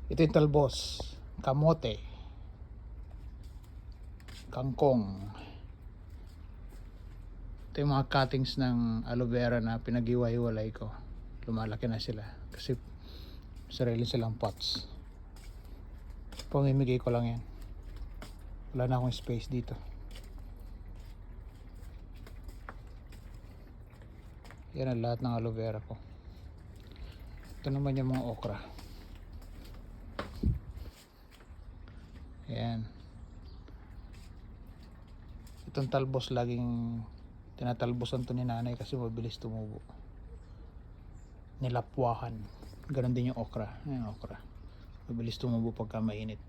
Ito yung talbos, kamote, kangkong. Ito yung mga cuttings ng aloe vera na pinag-iwa-iwalay ko. Lumalaki na sila kasi sarili silang pots. Pamimigay ko lang yan. Wala na akong space dito. Yan ang lahat ng aloe vera ko. Ito naman yung mga okra. Yan. Itong talbos laging tinatalbosan to ni nanay kasi mabilis tumubo. Nilapwahan. Ganon din yung okra. Yung okra. Mabilis tumubo pagka mainit.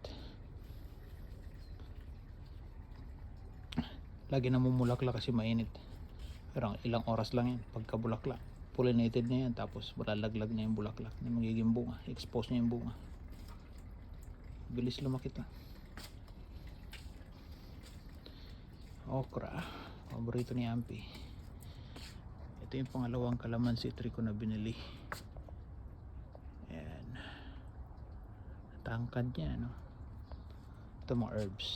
Lagi namumulaklak kasi mainit. Pero ilang oras lang yan pagka bulaklak. Pollinated na yan, tapos malalaglag na yung bulaklak na magiging bunga. Expose na yung bunga. Bilis lumaki to. Okra, paborito ni Ampi. Ito yung pangalawang calamansi tree ko na binili. Ayan, tangkad niya, no? Ito mga herbs,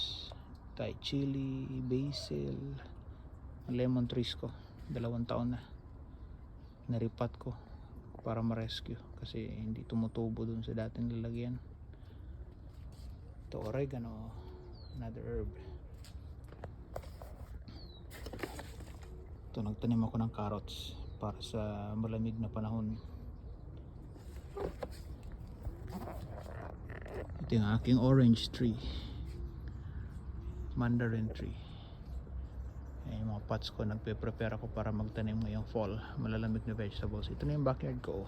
Thai chili, basil, lemon trees ko, 2 taon na. Naripat ko para ma-rescue kasi hindi tumutubo dun sa dating lalagyan. Ito oregano, another herb. Ito, nagtanim ako ng carrots para sa malamig na panahon. Ito yung aking orange tree, mandarin tree. Ayan yung mga pots ko, nagpe-prepare ako para magtanim ngayong fall, malalamig na vegetables. Ito na yung backyard ko.